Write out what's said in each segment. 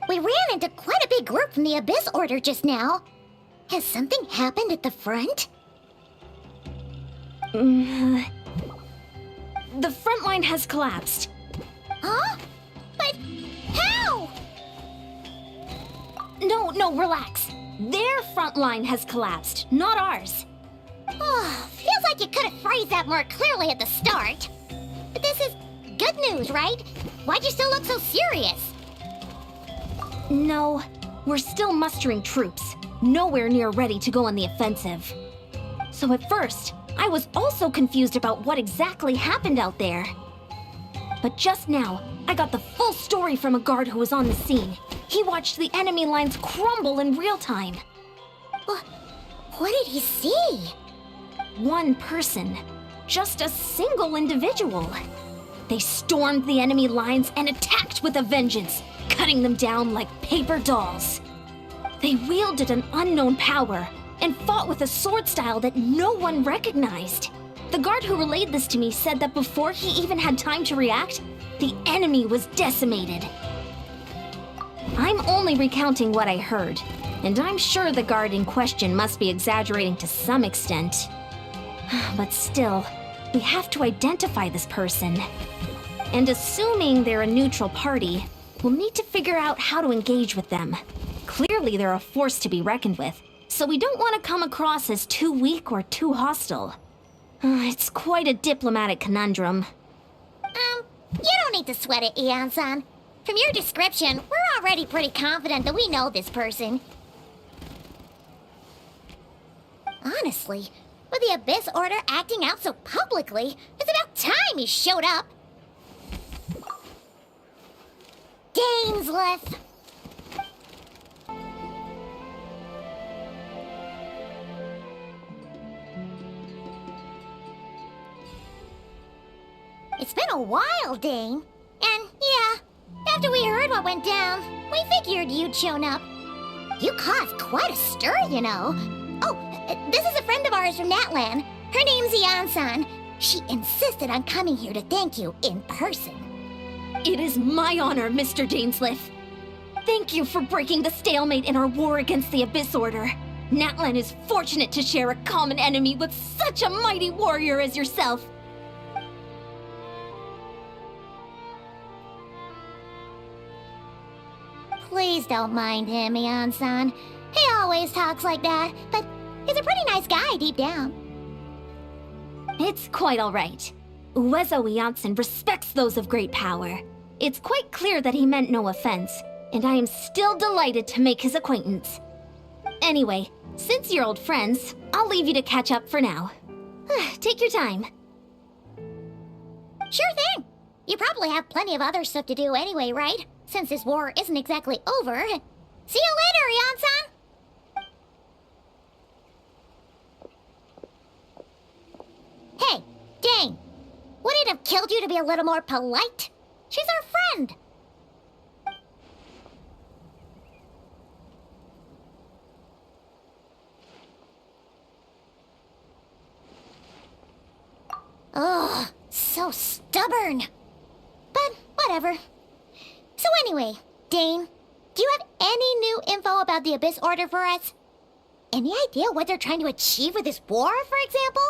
We ran into quite a big group from the Abyss Order just now. Has something happened at the front? The front line has collapsed. Huh? But how? No, relax. Their front line has collapsed, not ours. Oh, feels like you could have phrased that more clearly at the start. But this is good news, right? Why'd you still look so serious? No, we're still mustering troops. Nowhere near ready to go on the offensive. So at first, I was also confused about what exactly happened out there. But just now, I got the full story from a guard who was on the scene. He watched the enemy lines crumble in real time. What did he see? One person. Just a single individual. They stormed the enemy lines and attacked with a vengeance, cutting them down like paper dolls. They wielded an unknown power and fought with a sword style that no one recognized. The guard who relayed this to me said that before he even had time to react, the enemy was decimated. I'm only recounting what I heard, and I'm sure the guard in question must be exaggerating to some extent. But still, we have to identify this person. And assuming they're a neutral party, we'll need to figure out how to engage with them. Clearly they're a force to be reckoned with, so we don't want to come across as too weak or too hostile. It's quite a diplomatic conundrum. You don't need to sweat it, Eon-san. From your description, we're already pretty confident that we know this person. Honestly, with the Abyss Order acting out so publicly, it's about time he showed up. Dainsleif! It's been a while, Dane. And yeah, after we heard what went down, we figured you'd shown up. You caused quite a stir, you know. Oh, this is a friend of ours from Natlan. Her name's Eon-san. She insisted on coming here to thank you in person. It is my honor, Mr. Dainsleif. Thank you for breaking the stalemate in our war against the Abyss Order. Natlan is fortunate to share a common enemy with such a mighty warrior as yourself. Please don't mind him, Eon-san. He always talks like that, but he's a pretty nice guy deep down. It's quite all right. Uezo Eonson respects those of great power. It's quite clear that he meant no offense, and I am still delighted to make his acquaintance. Anyway, since you're old friends, I'll leave you to catch up for now. Take your time. Sure thing. You probably have plenty of other stuff to do anyway, right? Since this war isn't exactly over. See you later, Eon-san! Hey, Dane! Would it have killed you to be a little more polite? She's our friend! Ugh, so stubborn. But whatever. So anyway, Dane, do you have any new info about the Abyss Order for us? Any idea what they're trying to achieve with this war, for example?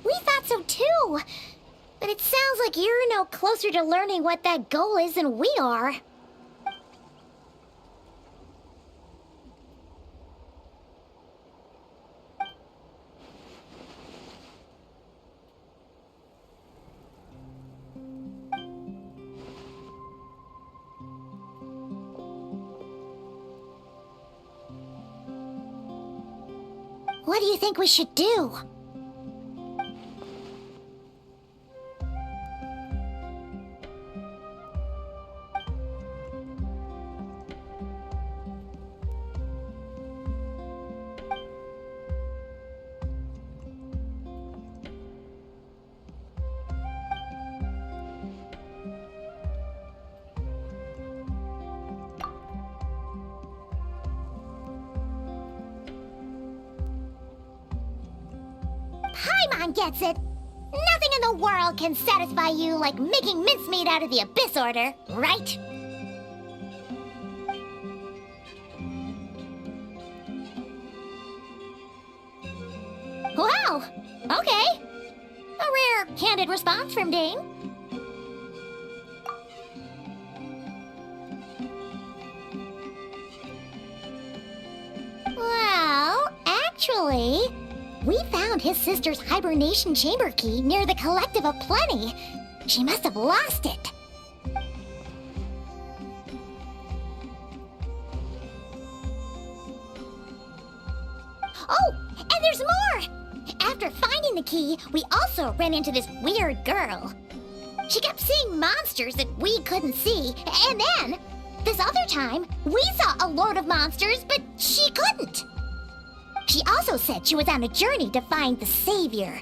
We thought so too. But it sounds like you're no closer to learning what that goal is than we are. What do you think we should do? Paimon gets it! Nothing in the world can satisfy you like making mincemeat out of the Abyss Order, right? Wow! Okay. A rare, candid response from Dane. Well, actually, we found his sister's hibernation chamber key near the Collective of Plenty. She must have lost it. Oh, and there's more! After finding the key, we also ran into this weird girl. She kept seeing monsters that we couldn't see, and then, this other time, we saw a load of monsters, but she couldn't. She also said she was on a journey to find the Savior.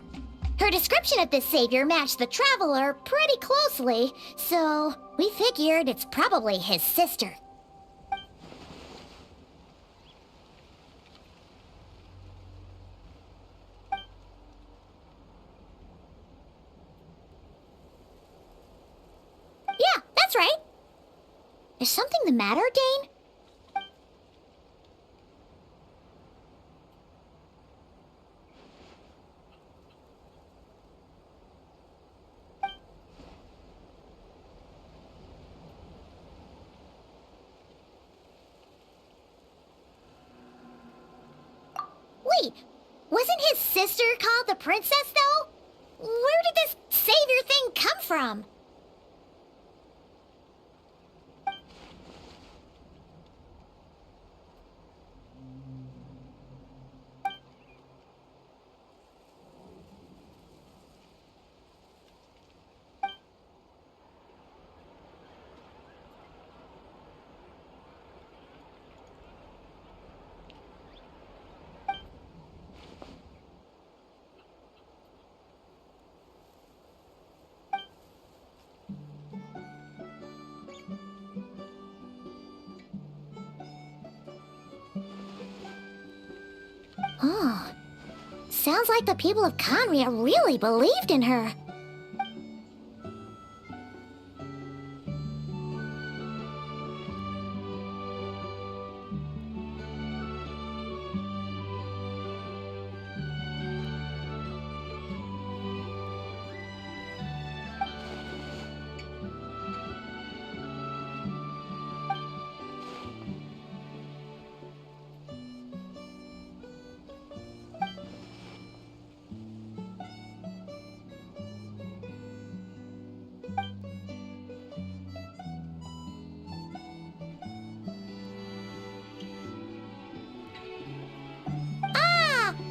Her description of this Savior matched the Traveler pretty closely, so we figured it's probably his sister. Yeah, that's right. Is something the matter, Dane? Wait, wasn't his sister called the Princess, though? Where did this Savior thing come from? Oh, sounds like the people of Conria really believed in her.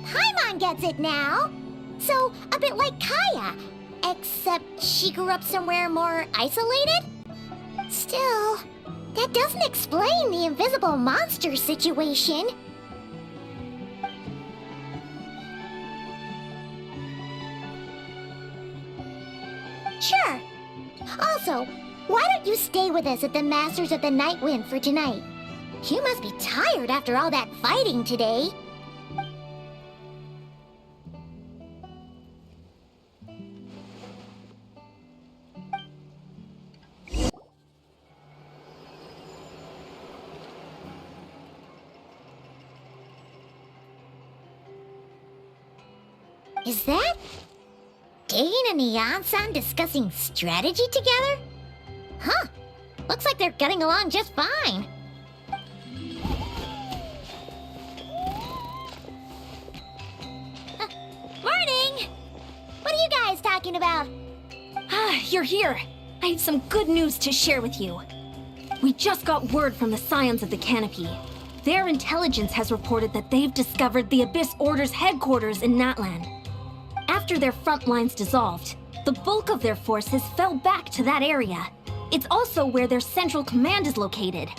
Paimon gets it now. So, a bit like Kaya, except she grew up somewhere more isolated? Still, that doesn't explain the invisible monster situation. Sure. Also, why don't you stay with us at the Masters of the Night Wind for tonight? You must be tired after all that fighting today. Is that Dane and Neon-san discussing strategy together? Huh. Looks like they're getting along just fine. Morning! What are you guys talking about? Ah, you're here. I have some good news to share with you. We just got word from the Scions of the Canopy. Their intelligence has reported that they've discovered the Abyss Order's headquarters in Natlan. After their front lines dissolved, the bulk of their forces fell back to that area. It's also where their central command is located.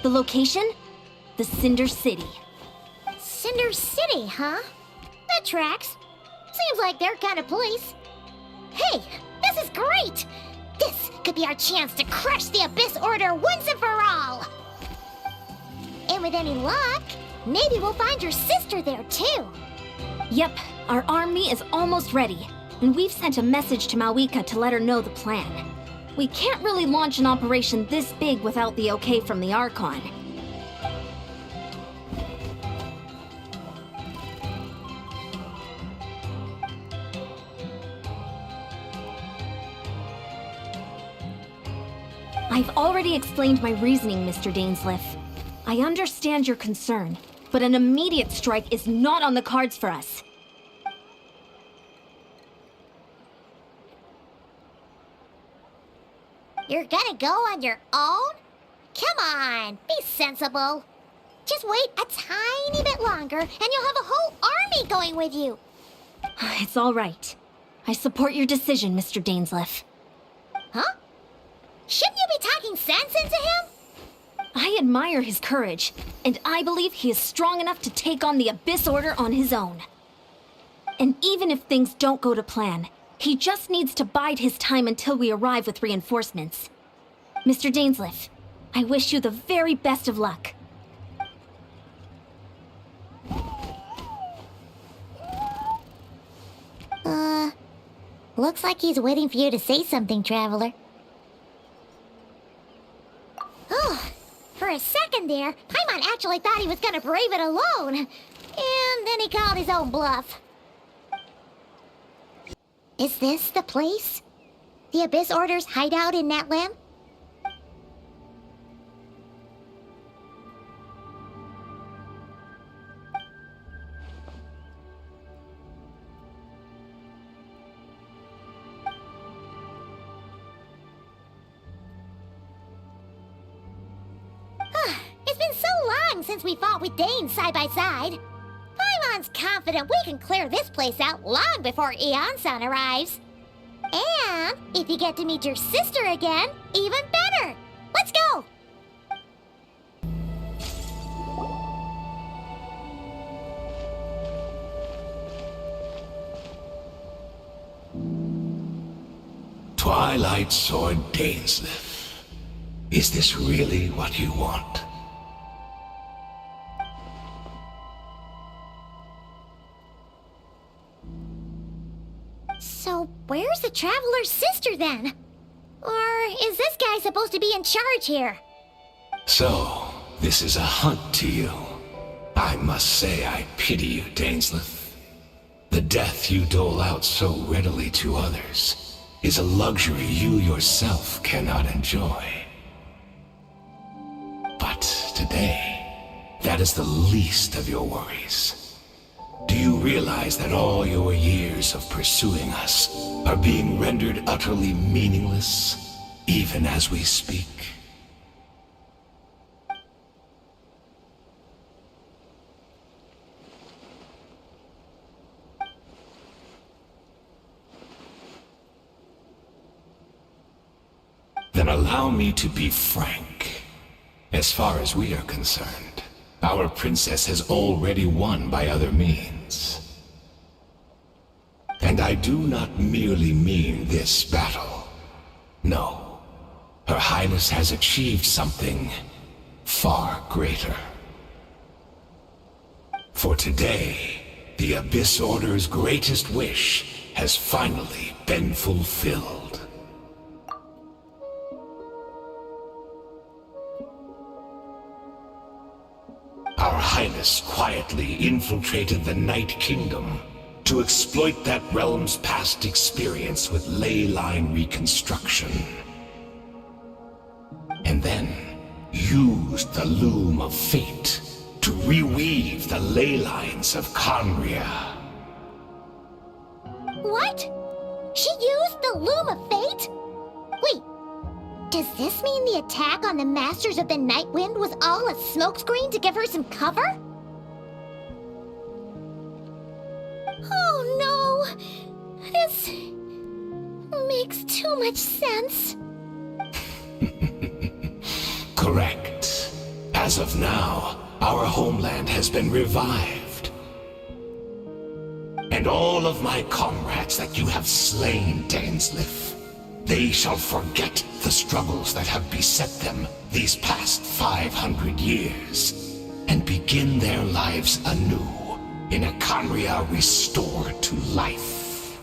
The location? The Cinder City. Cinder City, huh? That tracks. Seems like their kind of place. Hey, this is great! This could be our chance to crush the Abyss Order once and for all! And with any luck, maybe we'll find your sister there too. Yep, Our army is almost ready, and we've sent a message to Mawika to let her know the plan. We can't really launch an operation this big without the okay from the Archon. I've already explained my reasoning, Mr. Dainsleif. I understand your concern, but an immediate strike is not on the cards for us. You're gonna go on your own? Come on, be sensible. Just wait a tiny bit longer, and you'll have a whole army going with you. It's all right. I support your decision, Mr. Dainsleif. Huh? Shouldn't you be talking sense into him? I admire his courage, and I believe he is strong enough to take on the Abyss Order on his own. And even if things don't go to plan, he just needs to bide his time until we arrive with reinforcements. Mr. Dainsleif, I wish you the very best of luck. Looks like he's waiting for you to say something, Traveler. Oh, for a second there, Paimon actually thought he was gonna brave it alone. And then he called his own bluff. Is this the place? The Abyss Order's hideout in Natlan? It's been so long since we fought with Dane side by side. Paimon's confident we can clear this place out long before Eon-san arrives. And if you get to meet your sister again, even better. Let's go! Twilight Sword Dainsleif. Is this really what you want? So where's the Traveler's sister then? Or is this guy supposed to be in charge here? So, this is a hunt to you. I must say I pity you, Dainsleif. The death you dole out so readily to others is a luxury you yourself cannot enjoy. But today, that is the least of your worries. Do you realize that all your years of pursuing us are being rendered utterly meaningless, even as we speak? Then allow me to be frank. As far as we are concerned, our princess has already won by other means. And I do not merely mean this battle. No. Her Highness has achieved something far greater. For today, the Abyss Order's greatest wish has finally been fulfilled. Our Highness quietly infiltrated the Night Kingdom to exploit that realm's past experience with ley line reconstruction. And then used the Loom of Fate to reweave the ley lines of Khaenri'ah. What? She used the Loom of Fate? Wait, does this mean the attack on the Masters of the Night Wind was all a smokescreen to give her some cover? Oh no! This makes too much sense. Correct. As of now, our homeland has been revived. And all of my comrades that you have slain, Dainsleif, they shall forget the struggles that have beset them these past 500 years, and begin their lives anew in a Khaenri'ah restored to life.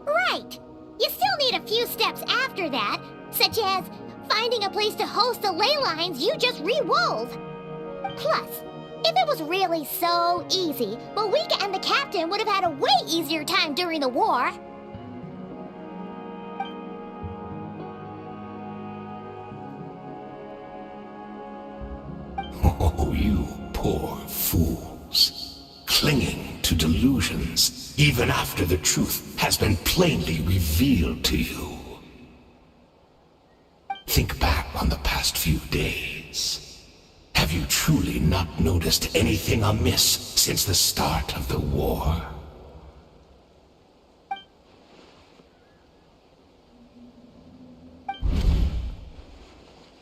Right! You still need a few steps after that, such as finding a place to host the ley lines you just re-wove. Plus, if it was really so easy, Moeka and the captain would have had a way easier time during the war. Oh, you poor fools. Clinging to delusions, even after the truth has been plainly revealed to you. Think back on the past few days. Have you truly not noticed anything amiss since the start of the war?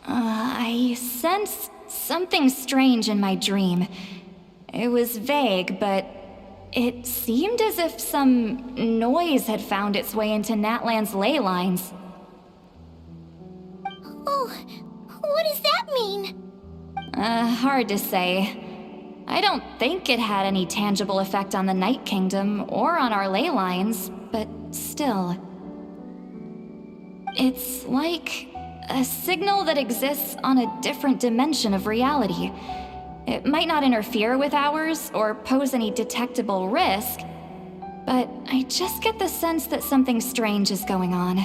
I sensed something strange in my dream. It was vague, but it seemed as if some noise had found its way into Natlan's ley lines. Oh, what does that mean? Hard to say. I don't think it had any tangible effect on the Night Kingdom or on our ley lines, but still. It's like a signal that exists on a different dimension of reality. It might not interfere with ours or pose any detectable risk, but I just get the sense that something strange is going on.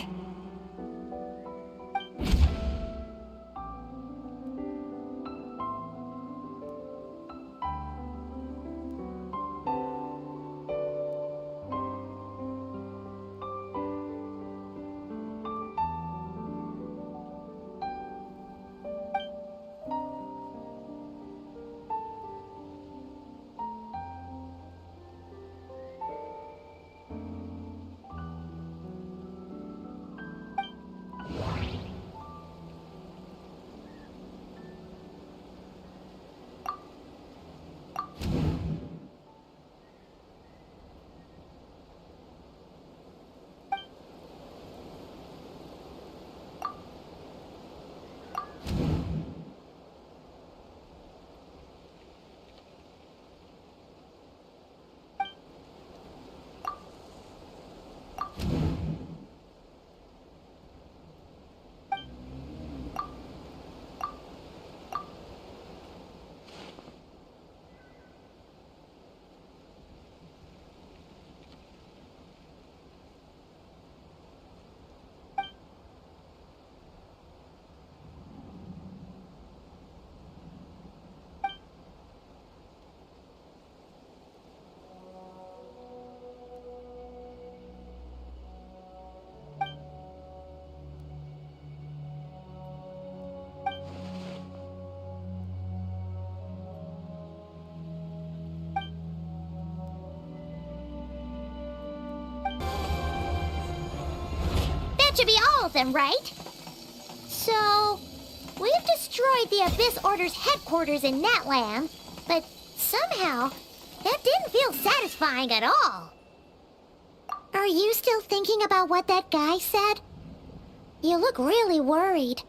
That should be all of them, right? So, we've destroyed the Abyss Order's headquarters in Natlan, but somehow, that didn't feel satisfying at all. Are you still thinking about what that guy said? You look really worried.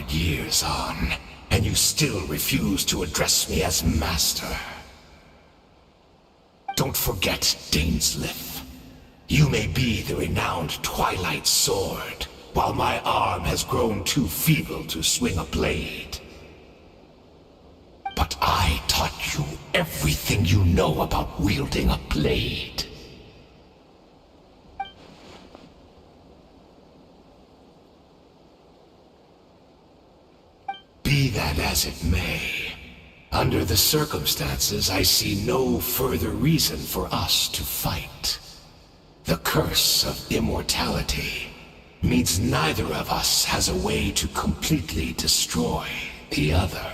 Years on, and you still refuse to address me as master. Don't forget, Dainsleif. You may be the renowned Twilight Sword, while my arm has grown too feeble to swing a blade. But I taught you everything you know about wielding a blade. Be that as it may, under the circumstances, I see no further reason for us to fight. The curse of immortality means neither of us has a way to completely destroy the other.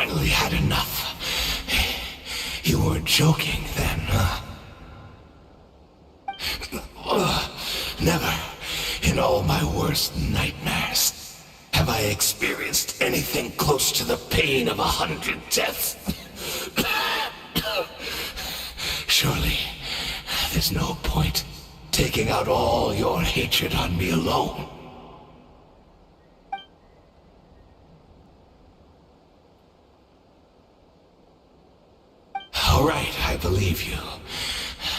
Finally had enough. You weren't joking then, huh? Never, in all my worst nightmares, have I experienced anything close to the pain of 100 deaths. Surely, there's no point taking out all your hatred on me alone. All right, I believe you.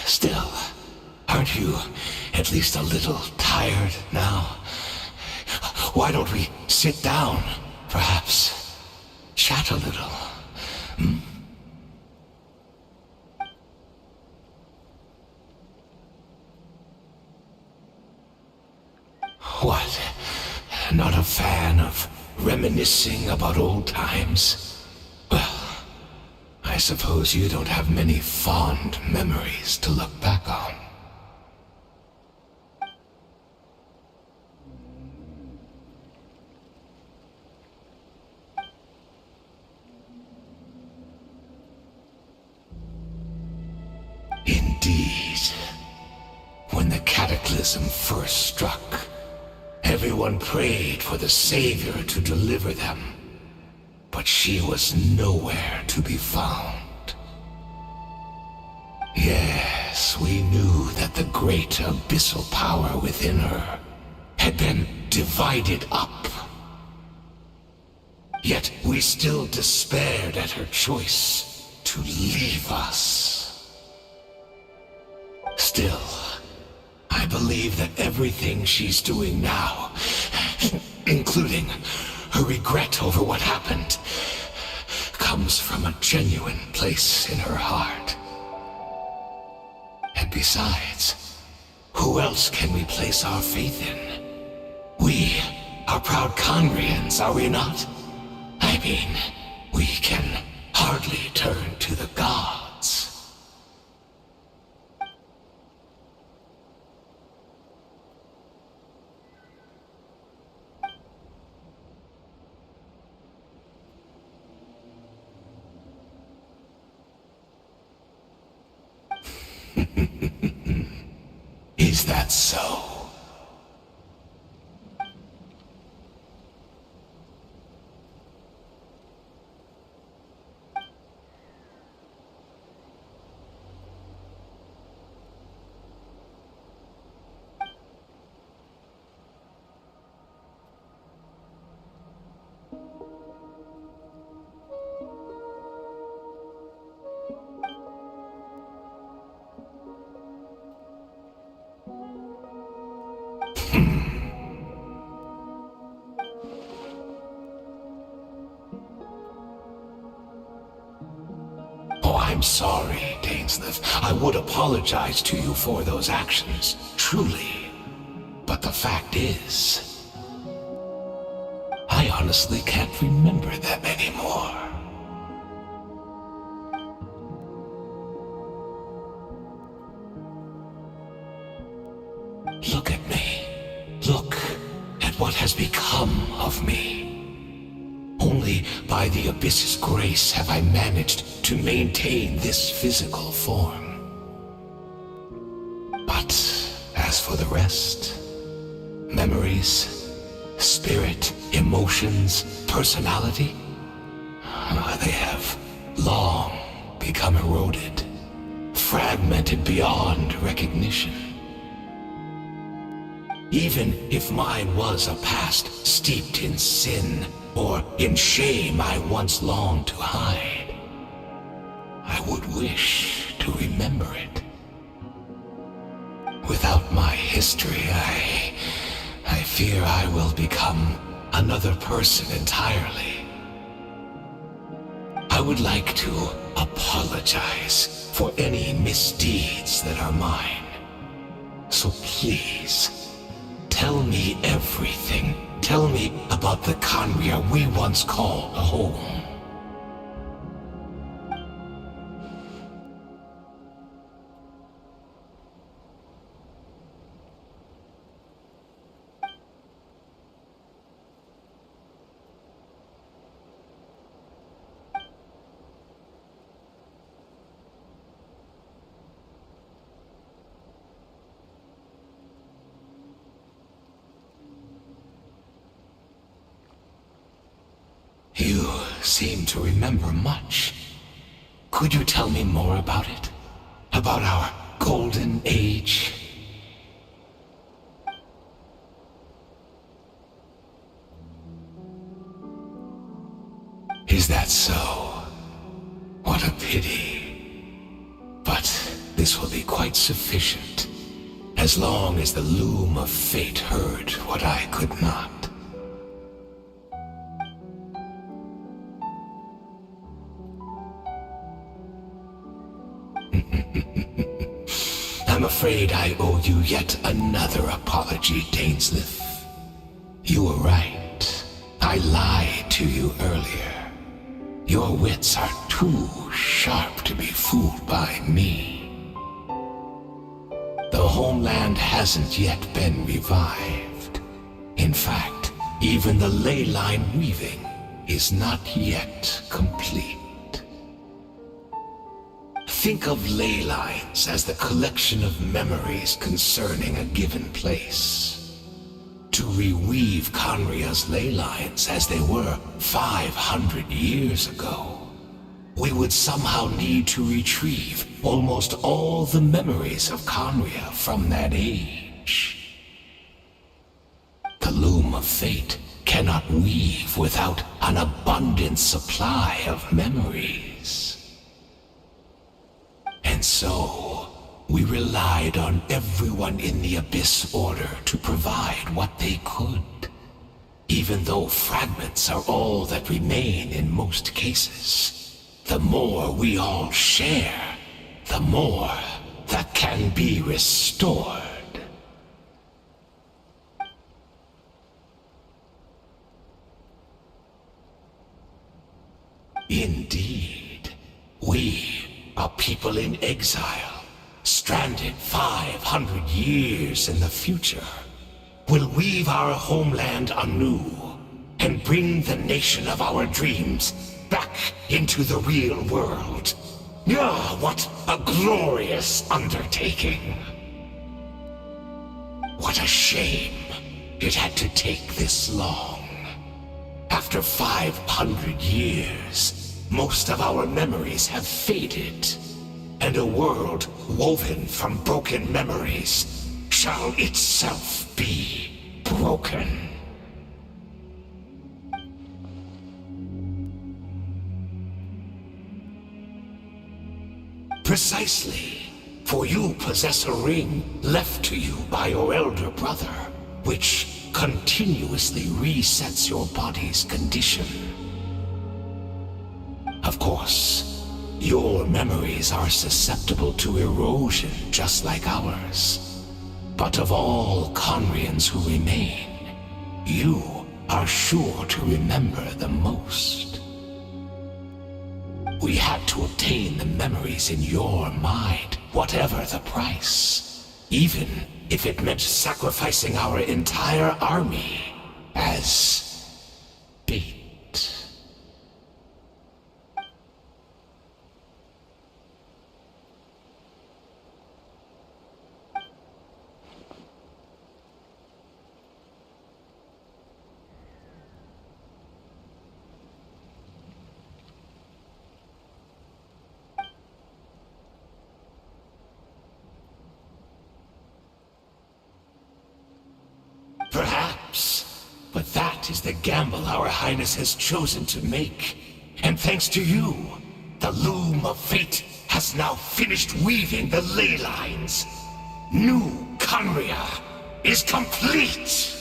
Still, aren't you at least a little tired now? Why don't we sit down, perhaps? Chat a little. What? Not a fan of reminiscing about old times? Well, I suppose you don't have many fond memories to look back on. Indeed. When the cataclysm first struck, everyone prayed for the Savior to deliver them. But she was nowhere to be found. Yes, we knew that the great abyssal power within her had been divided up. Yet we still despaired at her choice to leave us. Still, I believe that everything she's doing now, including her regret over what happened, comes from a genuine place in her heart. And besides, who else can we place our faith in? We are proud Conrians, are we not? I mean, we can hardly turn to the gods. Is that so? I'm sorry, Dainsleif. I would apologize to you for those actions, truly. But the fact is, I honestly can't remember them anymore. Look at me. Look at what has become of me. Only by the Abyss's grace have I managed to maintain this physical form. But as for the rest, memories, spirit, emotions, personality, They have long become eroded, fragmented beyond recognition. Even if mine was a past steeped in sin, or in shame I once longed to hide, I would wish to remember it. Without my history, I fear I will become another person entirely. I would like to apologize for any misdeeds that are mine. So please, tell me everything. Tell me about the Khaenri'ah we once called home. You seem to remember much. Could you tell me more about it? About our golden age? Is that so? What a pity. But this will be quite sufficient, as long as the loom of fate heard what I could not. I'm afraid I owe you yet another apology, Dainsleif. You were right. I lied to you earlier. Your wits are too sharp to be fooled by me. The homeland hasn't yet been revived. In fact, even the ley line weaving is not yet complete. Think of ley lines as the collection of memories concerning a given place. To reweave Khaenri'ah's ley lines as they were 500 years ago, we would somehow need to retrieve almost all the memories of Khaenri'ah from that age. The loom of fate cannot weave without an abundant supply of memories. And so, we relied on everyone in the Abyss Order to provide what they could, even though fragments are all that remain in most cases. The more we all share, the more that can be restored. Indeed, we, a people in exile, stranded 500 years in the future, will weave our homeland anew and bring the nation of our dreams back into the real world. Ah, what a glorious undertaking! What a shame it had to take this long. After 500 years, most of our memories have faded, and a world woven from broken memories shall itself be broken. Precisely, for you possess a ring left to you by your elder brother, which continuously resets your body's condition. Of course, your memories are susceptible to erosion just like ours. But of all Khaenri'ahns who remain, you are sure to remember the most. We had to obtain the memories in your mind, whatever the price, even if it meant sacrificing our entire army as bait. is the gamble our Highness has chosen to make. And thanks to you, the loom of fate has now finished weaving the ley lines. New Conria is complete!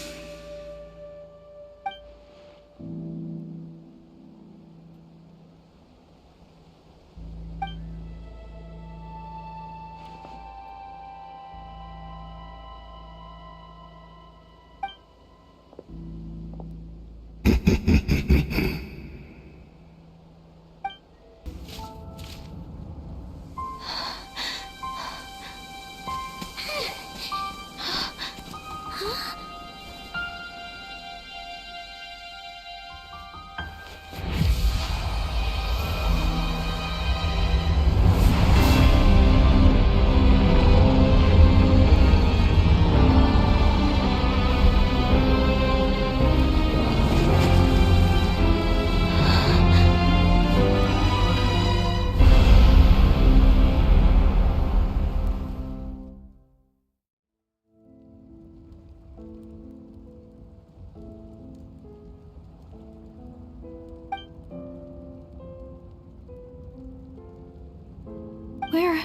We're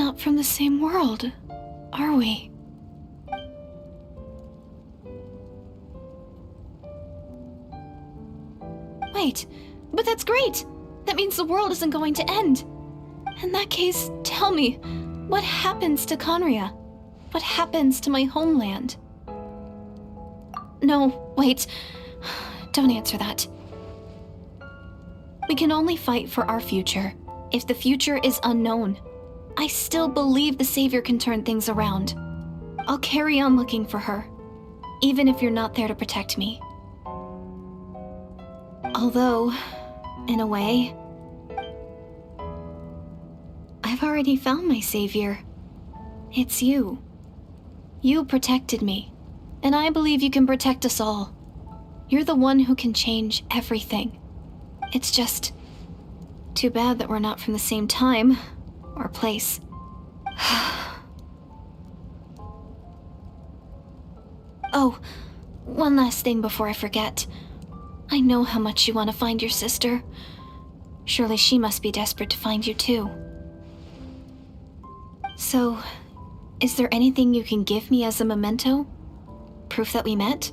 not from the same world, are we? Wait, but that's great! That means the world isn't going to end. In that case, tell me, what happens to Conria? What happens to my homeland? No, wait. Don't answer that. We can only fight for our future. If the future is unknown, I still believe the Savior can turn things around. I'll carry on looking for her, even if you're not there to protect me. Although, in a way, I've already found my Savior. It's you. You protected me, and I believe you can protect us all. You're the one who can change everything. It's just too bad that we're not from the same time or place. Oh, one last thing before I forget. I know how much you want to find your sister. Surely she must be desperate to find you too. So, is there anything you can give me as a memento? Proof that we met?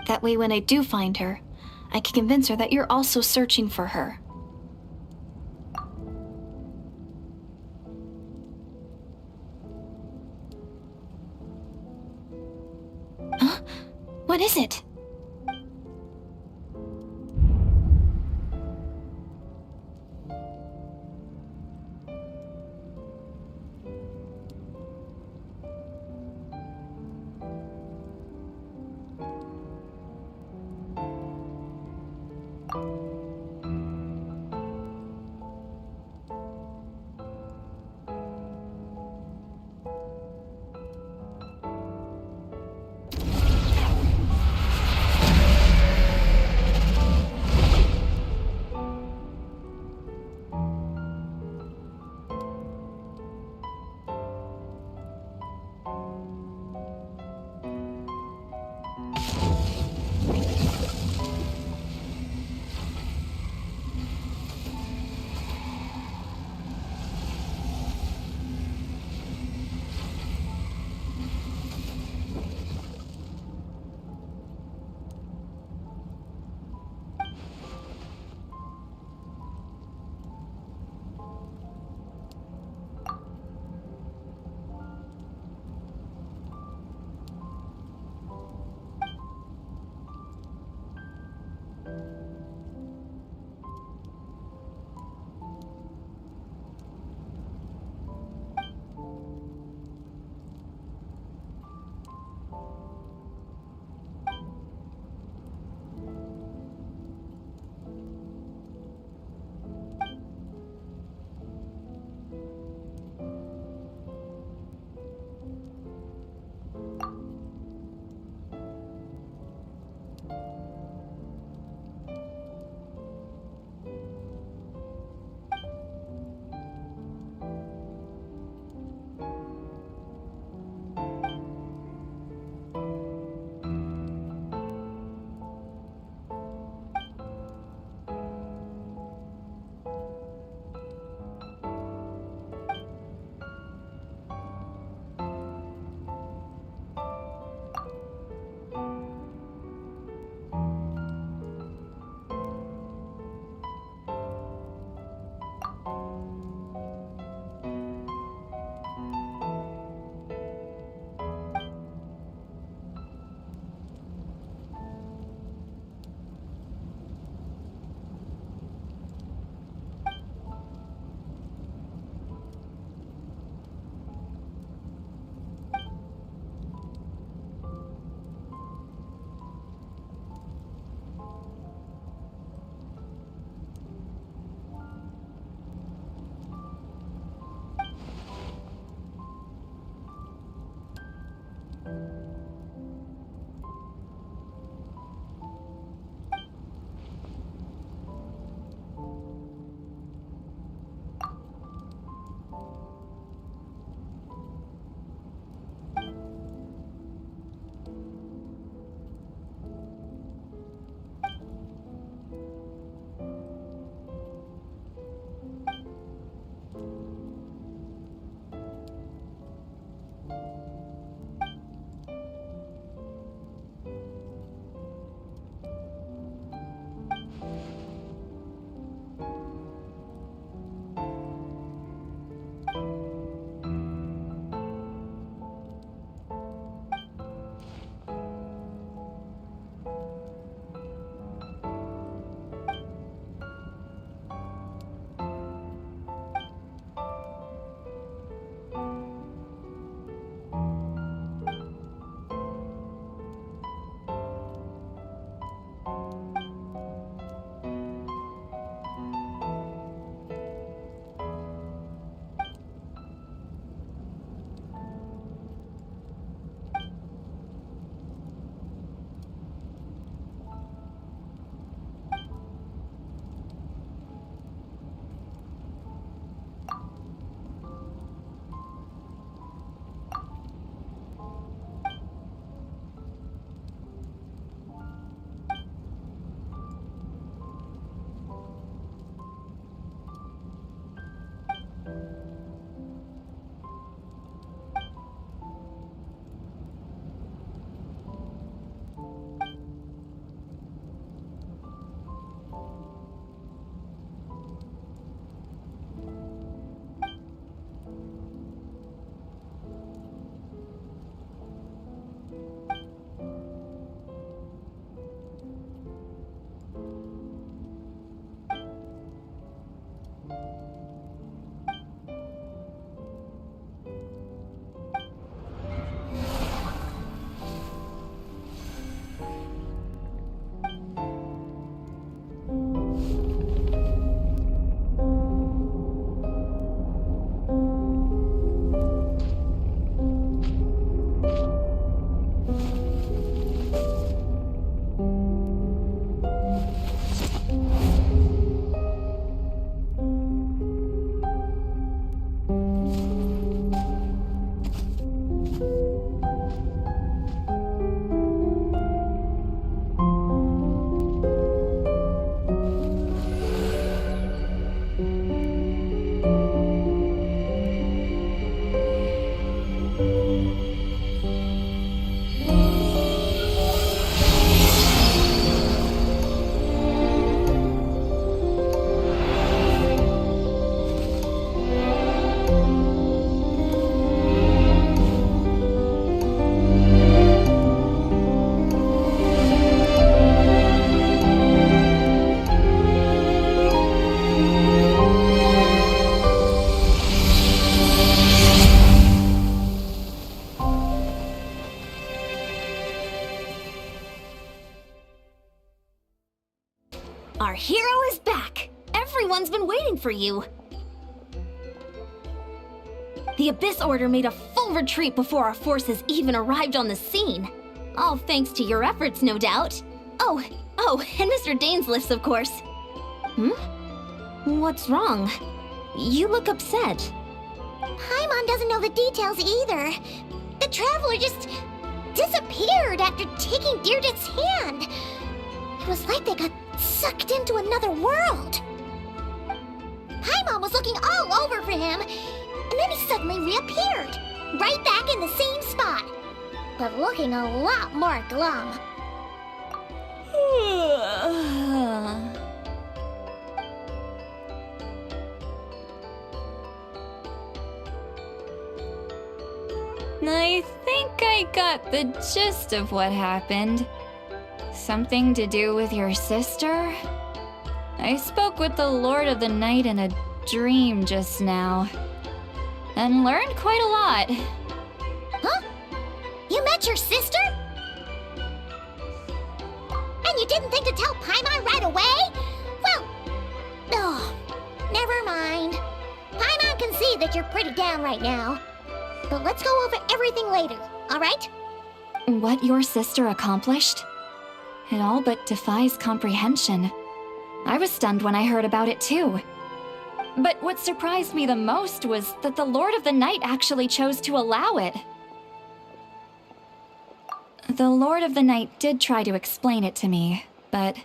That way when I do find her, I can convince her that you're also searching for her. Huh? What is it? Our hero is back! Everyone's been waiting for you! The Abyss Order made a full retreat before our forces even arrived on the scene. All thanks to your efforts, no doubt. Oh, and Mr. Dainsliff's, of course. What's wrong? You look upset. Paimon doesn't know the details either. The Traveler just disappeared after taking Deirdre's hand. It was like they got sucked into another world. Paimon was looking all over for him, and then he suddenly reappeared, right back in the same spot, but looking a lot more glum. I think I got the gist of what happened. Something to do with your sister? I spoke with the Lord of the Night in a dream just now, and learned quite a lot. Huh? You met your sister? And you didn't think to tell Paimon right away? Well, never mind. Paimon can see that you're pretty down right now. But let's go over everything later, all right? What your sister accomplished? It all but defies comprehension. I was stunned when I heard about it too. But what surprised me the most was that the Lord of the Night actually chose to allow it. The Lord of the Night did try to explain it to me, but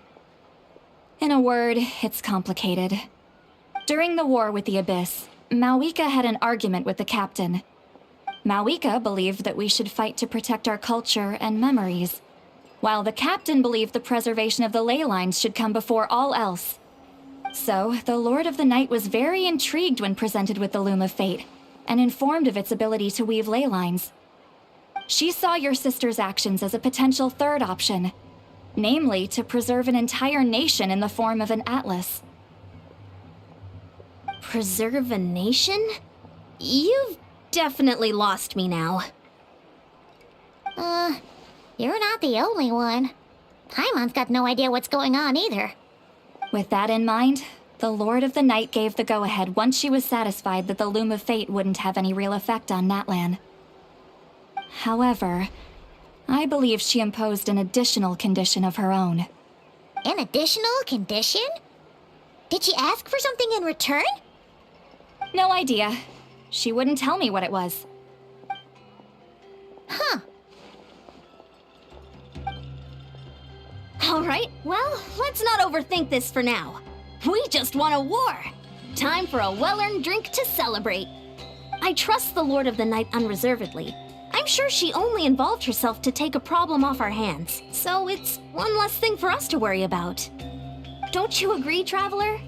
in a word, it's complicated. During the war with the Abyss, Malwika had an argument with the captain. Malwika believed that we should fight to protect our culture and memories, while the captain believed the preservation of the ley lines should come before all else. So, the Lord of the Night was very intrigued when presented with the Loom of Fate, and informed of its ability to weave ley lines. She saw your sister's actions as a potential third option, namely to preserve an entire nation in the form of an atlas. Preserve a nation? You've definitely lost me now. You're not the only one. Paimon's got no idea what's going on either. With that in mind, the Lord of the Night gave the go-ahead once she was satisfied that the Loom of Fate wouldn't have any real effect on Natlan. However, I believe she imposed an additional condition of her own. An additional condition? Did she ask for something in return? No idea. She wouldn't tell me what it was. Huh. Alright, well, let's not overthink this for now. We just won a war! Time for a well-earned drink to celebrate. I trust the Lord of the Night unreservedly. I'm sure she only involved herself to take a problem off our hands, so it's one less thing for us to worry about. Don't you agree, Traveler?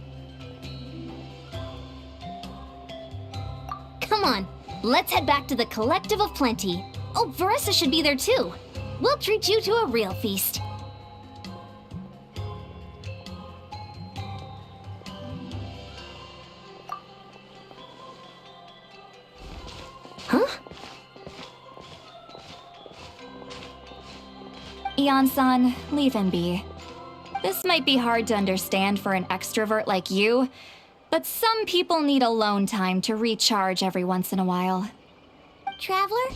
Come on, let's head back to the Collective of Plenty. Oh, Veressa should be there too. We'll treat you to a real feast. Huh? Eon-san, leave him be. This might be hard to understand for an extrovert like you, but some people need alone time to recharge every once in a while. Traveler,